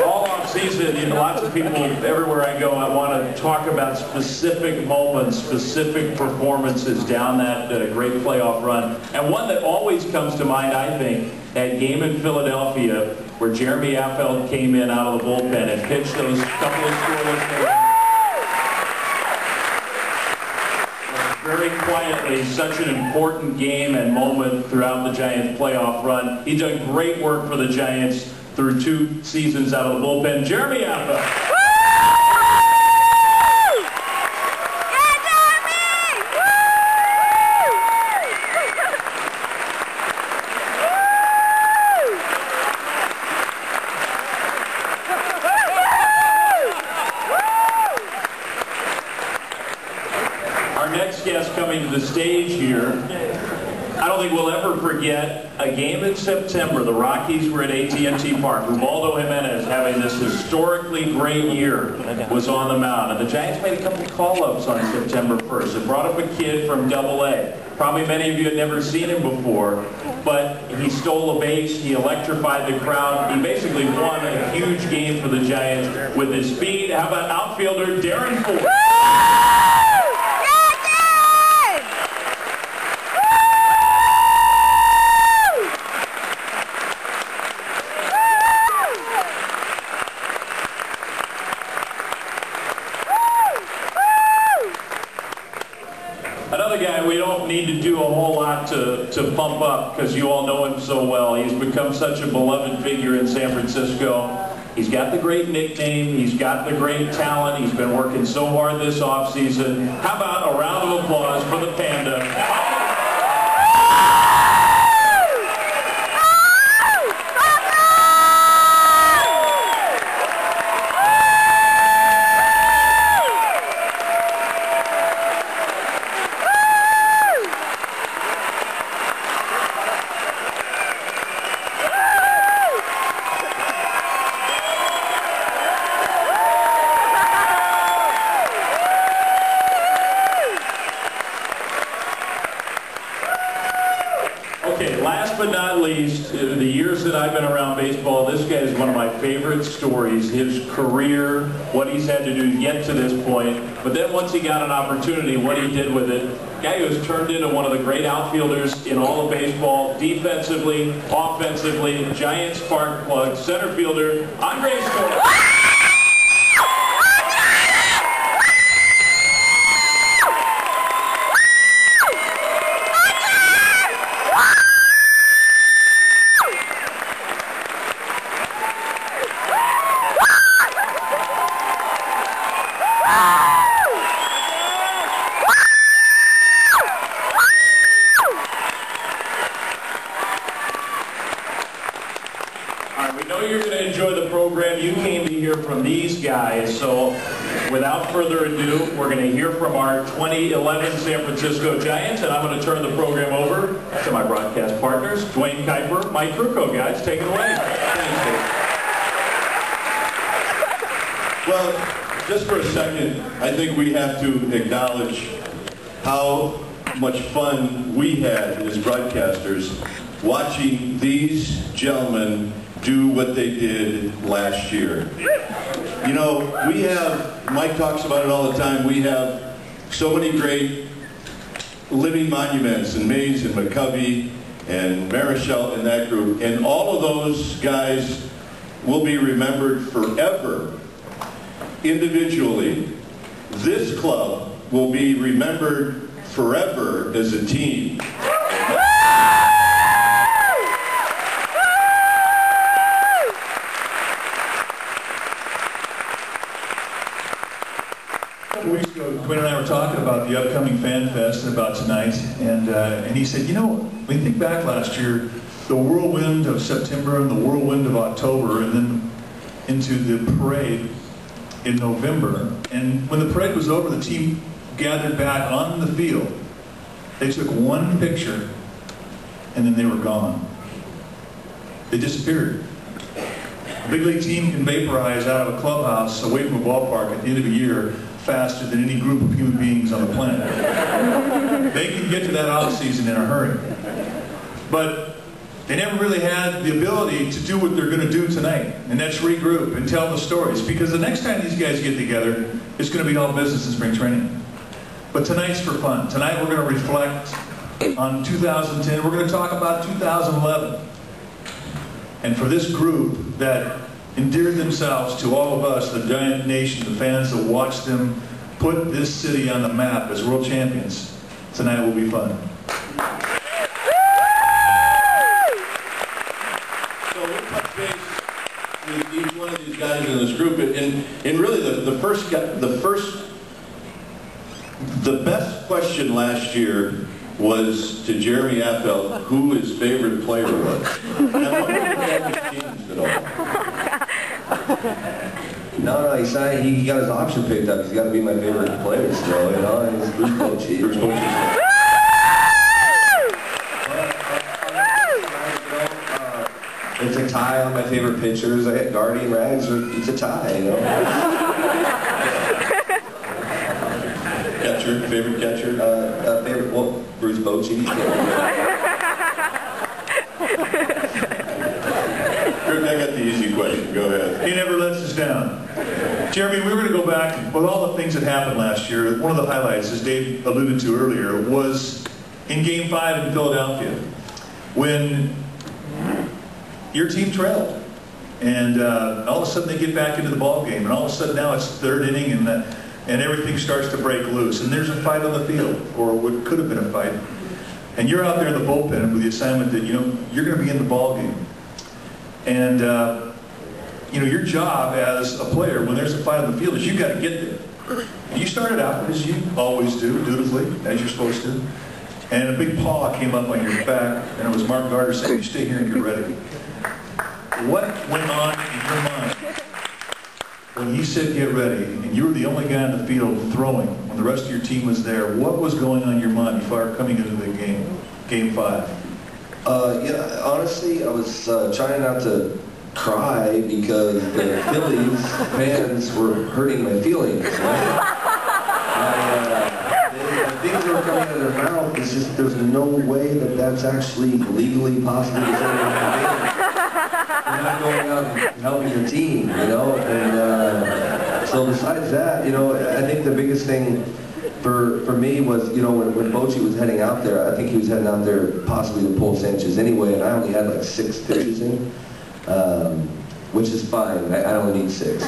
All off-season, lots of people, everywhere I go, I want to talk about specific moments, specific performances down that great playoff run. And one that always comes to mind, I think, that game in Philadelphia where Jeremy Affeldt came in out of the bullpen and pitched those couple of scoreless games. Very quietly, such an important game and moment throughout the Giants' playoff run. He did great work for the Giants through 2 seasons out of the bullpen. Jeremy Affeldt. Guest coming to the stage here. I don't think we'll ever forget a game in September. The Rockies were at AT&T Park. Ubaldo Jimenez, having this historically great year, was on the mound. And the Giants made a couple call-ups on September 1st. They brought up a kid from Double-A. Probably many of you had never seen him before, but he stole a base. He electrified the crowd. He basically won a huge game for the Giants with his speed. How about outfielder Darren Ford? Another guy we don't need to do a whole lot to pump up because you all know him so well. He's become such a beloved figure in San Francisco. He's got the great nickname. He's got the great talent. He's been working so hard this offseason. How about a round of applause for the Panda? Okay, last but not least, the years that I've been around baseball, this guy is one of my favorite stories. His career, what he's had to do to get to this point, but then once he got an opportunity, what he did with it. Guy who has turned into one of the great outfielders in all of baseball, defensively, offensively, Giant spark plug, center fielder, Torres. We know you're going to enjoy the program. You came to hear from these guys, so without further ado, we're going to hear from our 2011 San Francisco Giants, and I'm going to turn the program over to my broadcast partners, Dwayne Kuiper, Mike Trucco. Guys, take it away. Thanks, Dave. Well, just for a second, I think we have to acknowledge how much fun we had as broadcasters watching these gentlemen do what they did last year. You know, we have, Mike talks about it all the time, we have so many great living monuments, and Mays and McCovey and Marichal and that group, and all of those guys will be remembered forever individually. This club will be remembered forever as a team. A couple weeks ago, Dwayne and I were talking about the upcoming Fan Fest and about tonight, and he said, you know, when you think back last year, the whirlwind of September and the whirlwind of October, and then into the parade in November, and when the parade was over, the team gathered back on the field. They took one picture, and then they were gone. They disappeared. A big league team can vaporize out of a clubhouse away from a ballpark at the end of a year faster than any group of human beings on the planet. They can get to that off season in a hurry. But they never really had the ability to do what they're going to do tonight, and that's regroup and tell the stories. Because the next time these guys get together, it's going to be all business in spring training. But tonight's for fun. Tonight we're going to reflect on 2010. We're going to talk about 2011. And for this group that endeared themselves to all of us, the Giant Nation, the fans that watched them put this city on the map as world champions, tonight will be fun. So we'll touch base with each one of these guys in this group, and really the best question last year was to Jeremy Affeldt who his favorite player was. And I wonder if that has changed at all. No, he signed. He got his option picked up. He's got to be my favorite player still, you know. And he's Bruce Bochy. It's a tie on my favorite pitchers. I got Guardian Rags. It's a tie, you know. Catcher, favorite catcher? Favorite, well, Bruce Bochy. Kurt, I got the easy question. Go ahead. He never lets us down. Jeremy, we were going to go back with all the things that happened last year. One of the highlights, as Dave alluded to earlier, was in Game 5 in Philadelphia, when your team trailed. And all of a sudden they get back into the ball game, and all of a sudden now it's third inning, and everything starts to break loose. And there's a fight on the field, or what could have been a fight. And you're out there in the bullpen with the assignment that, you know, you're going to be in the ball game. And, you know, your job as a player when there's a fight on the field is you got to get there. And you started out, as you always do, dutifully, as you're supposed to. And a big paw came up on your back, and it was Mark Gardner saying, "You stay here and get ready." What went on in your mind when he said get ready, and you were the only guy in the field throwing when the rest of your team was there? What was going on in your mind before coming into the game, Game 5? Yeah, honestly, I was trying not to cry because the Phillies fans were hurting my feelings. Right? The things that were coming out of their mouth, it's just, there's no way that that's actually legally possible to say. You're not going out and helping your team, you know? And so besides that, you know, I think the biggest thing for me was, you know, when Bochy was heading out there, I think he was heading out there possibly to pull Sanchez anyway, and I only had like 6 pitches in, which is fine. I only need 6.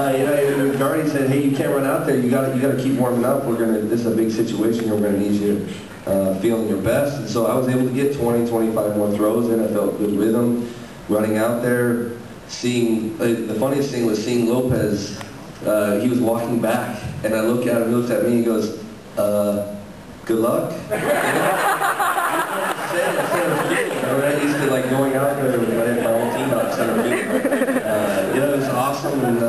You know, Guardy said, "Hey, you can't run out there. You got to keep warming up. This is a big situation here. We're gonna need you feeling your best." And so I was able to get 20, 25 more throws in. I felt good rhythm running out there. Seeing the funniest thing was seeing Lopez. He was walking back, and I look at him. He looks at me. And he goes, "Good luck." I'm used to like going out there with my whole team out center field. You know, it was awesome, and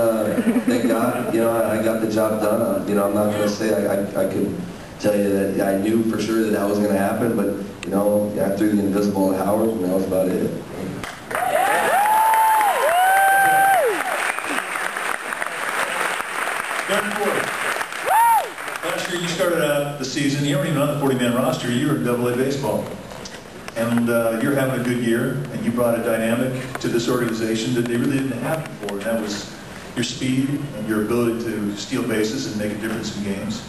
thank God, you know, I got the job done. You know, I'm not going to say I could tell you that I knew for sure that was going to happen, but you know, I threw the invisible at Howard, and that was about it. Darren Ford. Last year you started out the season, you weren't even on the 40-man roster, you were in AA baseball. And you're having a good year, and you brought a dynamic to this organization that they really didn't have before, and that was your speed and your ability to steal bases and make a difference in games.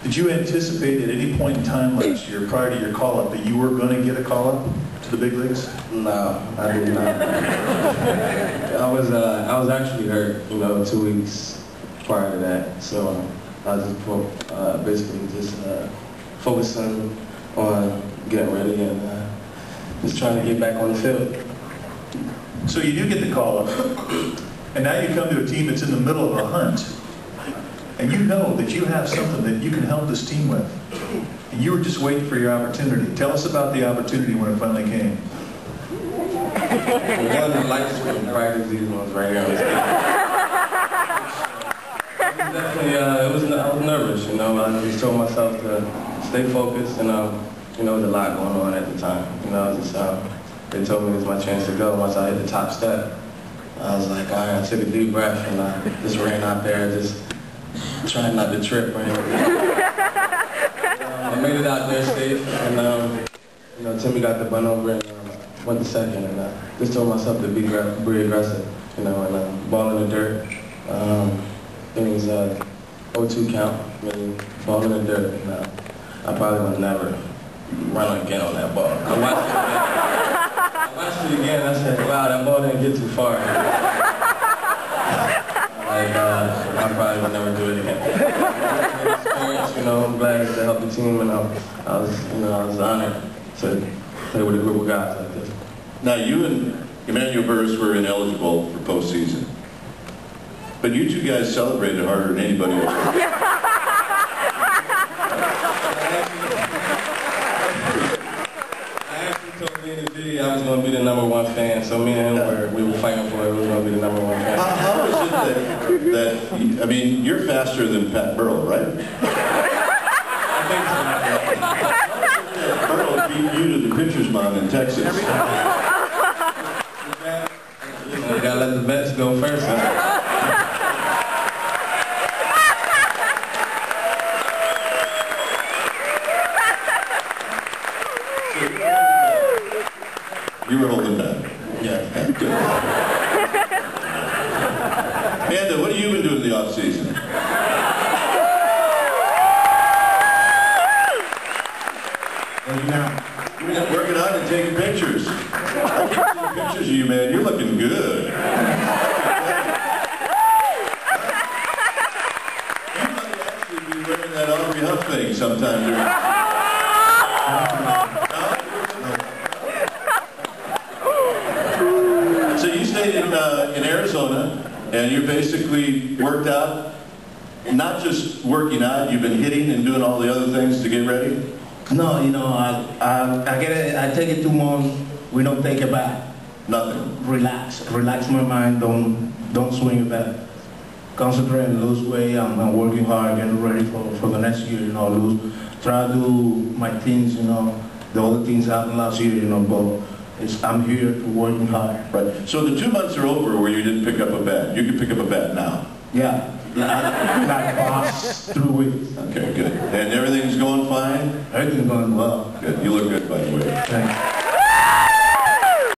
Did you anticipate at any point in time last year, prior to your call-up, that you were going to get a call-up to the big leagues? No, I did not. I was actually hurt, you know, 2 weeks prior to that, so I was just basically just focusing on getting ready and just trying to get back on the field. So you do get the call-up, and now you come to a team that's in the middle of a hunt, and you know that you have something that you can help this team with, and you were just waiting for your opportunity. Tell us about the opportunity when it finally came. One of the lights in practice, these ones right here. Definitely, I was nervous, you know. I just told myself to stay focused, and you know, there was a lot going on at the time. You know, just they told me it was my chance to go. Once I hit the top step, I was like, all right, I took a deep breath, and I just ran out there, just trying not to trip or anything. I made it out there safe, and you know, Timmy got the bunt over and went to second, and just told myself to be aggressive, you know, and ball in the dirt. It was 0-2 count, I mean, ball in the dirt, and I probably would never run again on that ball. I watched it again, I said, wow, that ball didn't get too far. I probably would never do it again. Experience, you know, I'm glad to help the team, and I was honored to play with a group of guys like this. Now, you and Emmanuel Burris were ineligible for postseason, but you two guys celebrated harder than anybody else. I actually told me in the video I was going to be the #1 fan, so me and him we were fighting for it. We were going to be the #1 fan. How is it that I mean, you're faster than Pat Burrell, right? I think so. Burrell beat you to the pitcher's mound in Texas. You gotta let the bets go first. You were holding back. Yeah. Good. Amanda, what have you been doing in the offseason? Working out and taking pictures. I keep seeing pictures of you, man. You're looking good. You might actually be wearing that Aubrey Huff thing sometime during So you stayed in Arizona, and you basically worked out, not just working out, you've been hitting and doing all the other things to get ready? No, you know, I take it 2 months. We don't take it back. Nothing. Relax my mind. Don't swing it back. Concentrate and lose weight. I'm working hard, getting ready for the next year. You know, try to do my things. You know, the other things happened last year. You know, but I'm here to working hard. Right. So the 2 months are over where you didn't pick up a bat. You can pick up a bat now. Yeah. Like past 3 weeks. Okay, good. And everything's going fine? Everything's going well. Good. You look good, by the way. Thanks.